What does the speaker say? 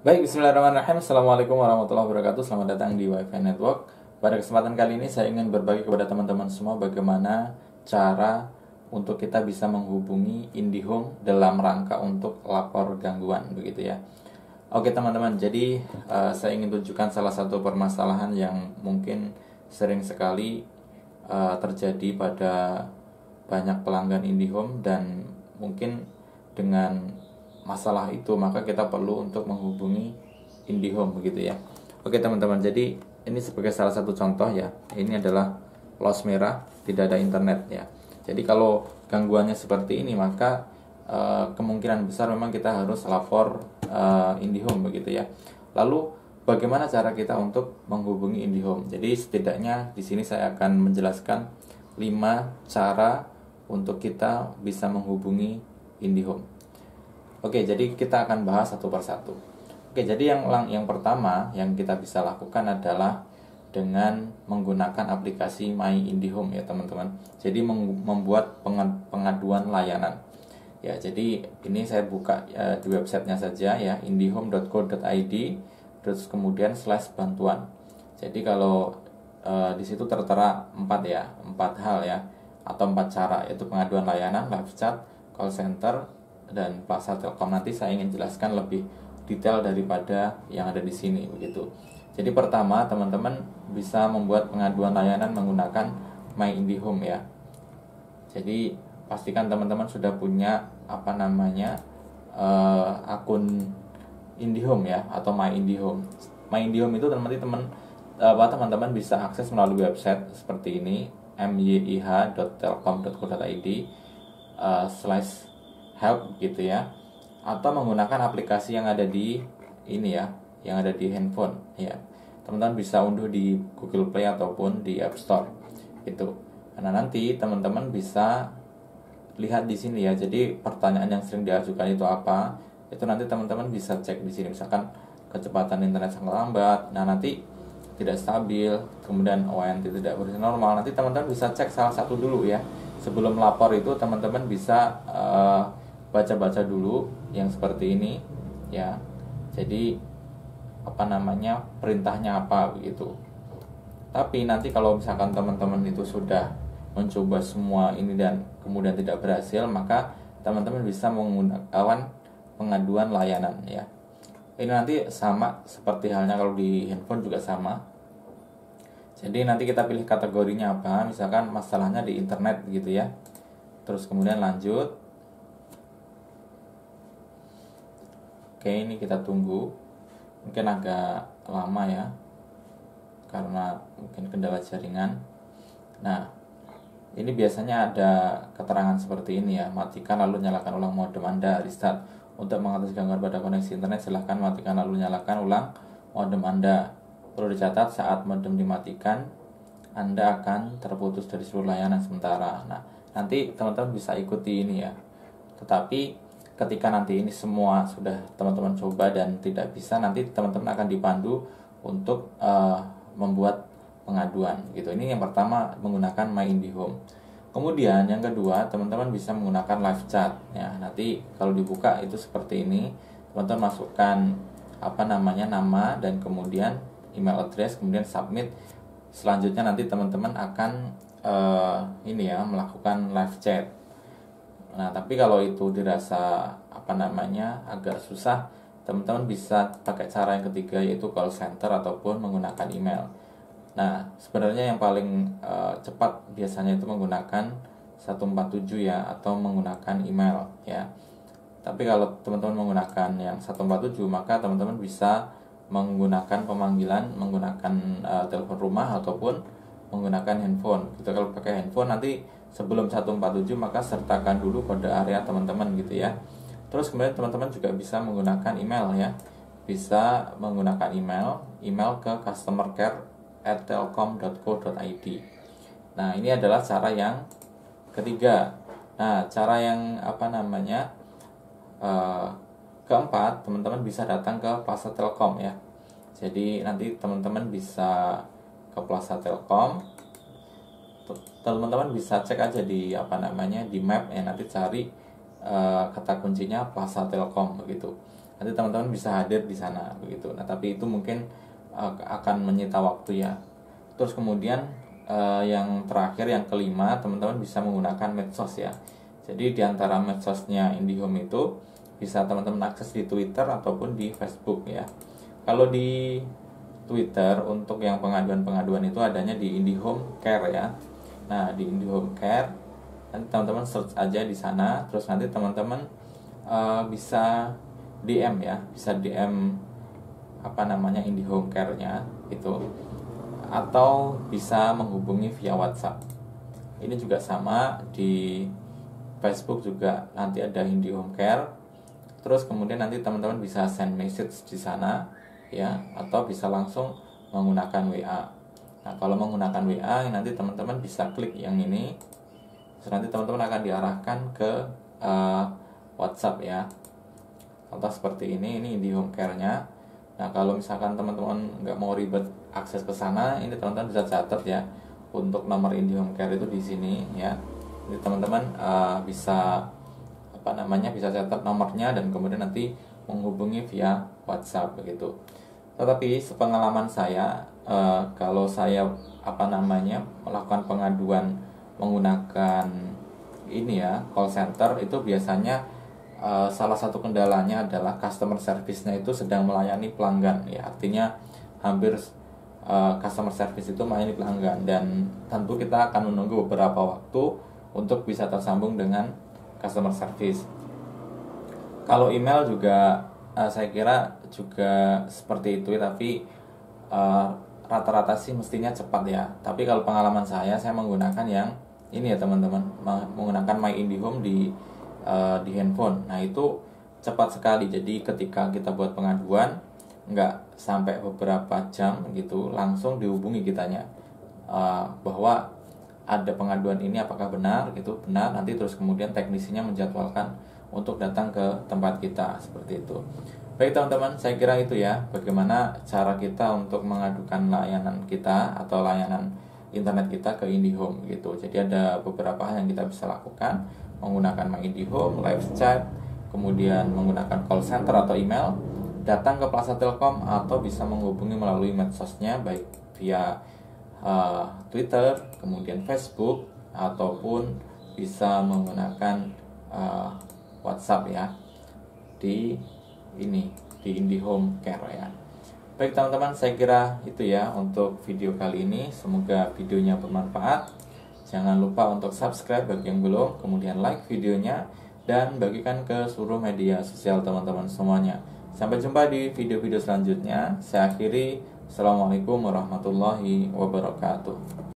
Baik, bismillahirrahmanirrahim. Assalamualaikum warahmatullahi wabarakatuh. Selamat datang di WiFi Network. Pada kesempatan kali ini saya ingin berbagi kepada teman-teman semua bagaimana cara untuk kita bisa menghubungi IndiHome dalam rangka untuk lapor gangguan, begitu ya. Oke teman-teman, jadi saya ingin tunjukkan salah satu permasalahan yang mungkin sering sekali terjadi pada banyak pelanggan IndiHome, dan mungkin dengan masalah itu maka kita perlu untuk menghubungi IndiHome, begitu ya. Oke teman-teman, jadi ini sebagai salah satu contoh ya. Ini adalah los merah, tidak ada internet ya. Jadi kalau gangguannya seperti ini maka kemungkinan besar memang kita harus lapor IndiHome, begitu ya. Lalu bagaimana cara kita untuk menghubungi IndiHome? Jadi setidaknya di sini saya akan menjelaskan 5 cara untuk kita bisa menghubungi IndiHome. Oke, jadi kita akan bahas satu persatu. Oke, jadi yang pertama yang kita bisa lakukan adalah dengan menggunakan aplikasi My IndiHome ya teman-teman. Jadi membuat pengaduan layanan. Ya, jadi ini saya buka di websitenya saja ya, indihome.co.id, terus kemudian /bantuan. Jadi kalau di situ tertera 4 hal ya, atau 4 cara, yaitu pengaduan layanan, live chat, call center, dan Plaza Telkom. Nanti saya ingin jelaskan lebih detail daripada yang ada di sini, begitu. Jadi pertama, teman-teman bisa membuat pengaduan layanan menggunakan My IndiHome ya. Jadi pastikan teman-teman sudah punya akun IndiHome ya, atau My IndiHome. My IndiHome itu teman-teman bisa akses melalui website seperti ini, myih.telkom.co.id /help gitu ya, atau menggunakan aplikasi yang ada di ini ya, yang ada di handphone ya. Teman-teman bisa unduh di Google Play ataupun di App Store itu. Karena nanti teman-teman bisa lihat di sini ya. Jadi pertanyaan yang sering diajukan itu apa? Itu nanti teman-teman bisa cek di sini. Misalkan kecepatan internet sangat lambat, nah nanti tidak stabil, kemudian ONT tidak berfungsi normal. Nanti teman-teman bisa cek salah satu dulu ya. Sebelum lapor itu teman-teman bisa baca-baca dulu yang seperti ini ya. Jadi perintahnya apa begitu. Tapi nanti kalau misalkan teman-teman itu sudah mencoba semua ini dan kemudian tidak berhasil, maka teman-teman bisa menggunakan pengaduan layanan ya. Ini nanti sama seperti halnya kalau di handphone juga sama. Jadi nanti kita pilih kategorinya apa, misalkan masalahnya di internet gitu ya. Terus kemudian lanjut. Oke, ini kita tunggu. Mungkin agak lama ya, karena mungkin kendala jaringan. Nah, ini biasanya ada keterangan seperti ini ya. Matikan lalu nyalakan ulang modem Anda, restart. Untuk mengatasi gangguan pada koneksi internet, silahkan matikan lalu nyalakan ulang modem Anda. Perlu dicatat, saat modem dimatikan, Anda akan terputus dari seluruh layanan sementara. Nah, nanti teman-teman bisa ikuti ini ya. Tetapi ketika nanti ini semua sudah teman-teman coba dan tidak bisa, nanti teman-teman akan dipandu untuk membuat pengaduan gitu. Ini yang pertama, menggunakan My IndiHome. Kemudian yang kedua, teman-teman bisa menggunakan live chat ya. Nanti kalau dibuka itu seperti ini. Teman-teman masukkan nama dan kemudian email address, kemudian submit. Selanjutnya nanti teman-teman akan melakukan live chat. Nah, tapi kalau itu dirasa agak susah, teman-teman bisa pakai cara yang ketiga, yaitu call center ataupun menggunakan email. Nah, sebenarnya yang paling cepat biasanya itu menggunakan 147 ya, atau menggunakan email ya. Tapi kalau teman-teman menggunakan yang 147, maka teman-teman bisa menggunakan pemanggilan menggunakan telepon rumah ataupun menggunakan handphone. Gitu. Kalau pakai handphone nanti sebelum 147 maka sertakan dulu kode area teman-teman gitu ya. Terus kemudian teman-teman juga bisa menggunakan email ya. Bisa menggunakan email ke customercare@telkom.co.id. Nah, ini adalah cara yang ketiga. Nah, cara yang keempat, teman-teman bisa datang ke Plaza Telkom ya. Jadi nanti teman-teman bisa ke Plaza Telkom. Teman-teman bisa cek aja di di map ya, nanti cari kata kuncinya Plaza Telkom begitu. nanti teman-teman bisa hadir di sana begitu. Nah, tapi itu mungkin akan menyita waktu ya. Terus kemudian yang terakhir, yang kelima, teman-teman bisa menggunakan medsos ya. Jadi di antara medsosnya IndiHome itu bisa teman-teman akses di Twitter ataupun di Facebook ya. Kalau di Twitter untuk yang pengaduan-pengaduan itu adanya di IndiHome Care ya. Nah, di IndiHome Care nanti teman-teman search aja di sana, terus nanti teman-teman bisa DM ya, bisa DM IndiHome Care-nya itu, atau bisa menghubungi via WhatsApp. Ini juga sama, di Facebook juga nanti ada IndiHome Care. Terus kemudian nanti teman-teman bisa send message di sana ya, atau bisa langsung menggunakan WA. Nah, kalau menggunakan WA nanti teman-teman bisa klik yang ini, terus nanti teman-teman akan diarahkan ke WhatsApp ya. Contoh seperti ini IndiHome Care-nya. Nah, kalau misalkan teman-teman nggak mau ribet akses ke sana, ini teman-teman bisa catat ya, untuk nomor IndiHome Care itu di sini ya. Jadi teman-teman bisa bisa catat nomornya dan kemudian nanti menghubungi via WhatsApp begitu. Tetapi sepengalaman saya, kalau saya melakukan pengaduan menggunakan ini ya, call center, itu biasanya salah satu kendalanya adalah customer service-nya itu sedang melayani pelanggan ya. Artinya hampir customer service itu melayani pelanggan, dan tentu kita akan menunggu beberapa waktu untuk bisa tersambung dengan customer service. Kalau email juga saya kira juga seperti itu, tapi rata-rata sih mestinya cepat ya. Tapi kalau pengalaman saya menggunakan yang ini ya teman-teman, menggunakan My IndiHome di handphone. Nah, itu cepat sekali. Jadi ketika kita buat pengaduan, nggak sampai beberapa jam gitu, langsung dihubungi kitanya bahwa ada pengaduan ini, apakah benar gitu. Benar, nanti terus kemudian teknisinya menjadwalkan untuk datang ke tempat kita, seperti itu. Baik teman-teman, saya kira itu ya, bagaimana cara kita untuk mengadukan layanan kita atau layanan internet kita ke IndiHome gitu. Jadi ada beberapa hal yang kita bisa lakukan, menggunakan My IndiHome, live chat, kemudian menggunakan call center atau email, datang ke Plaza Telkom, atau bisa menghubungi melalui medsosnya, baik via Twitter, kemudian Facebook, ataupun bisa menggunakan WhatsApp ya, di IndiHome Care ya. Baik teman-teman, saya kira itu ya untuk video kali ini. Semoga videonya bermanfaat. Jangan lupa untuk subscribe bagi yang belum, kemudian like videonya, dan bagikan ke seluruh media sosial teman-teman semuanya. Sampai jumpa di video-video selanjutnya. Saya akhiri. Assalamualaikum warahmatullahi wabarakatuh.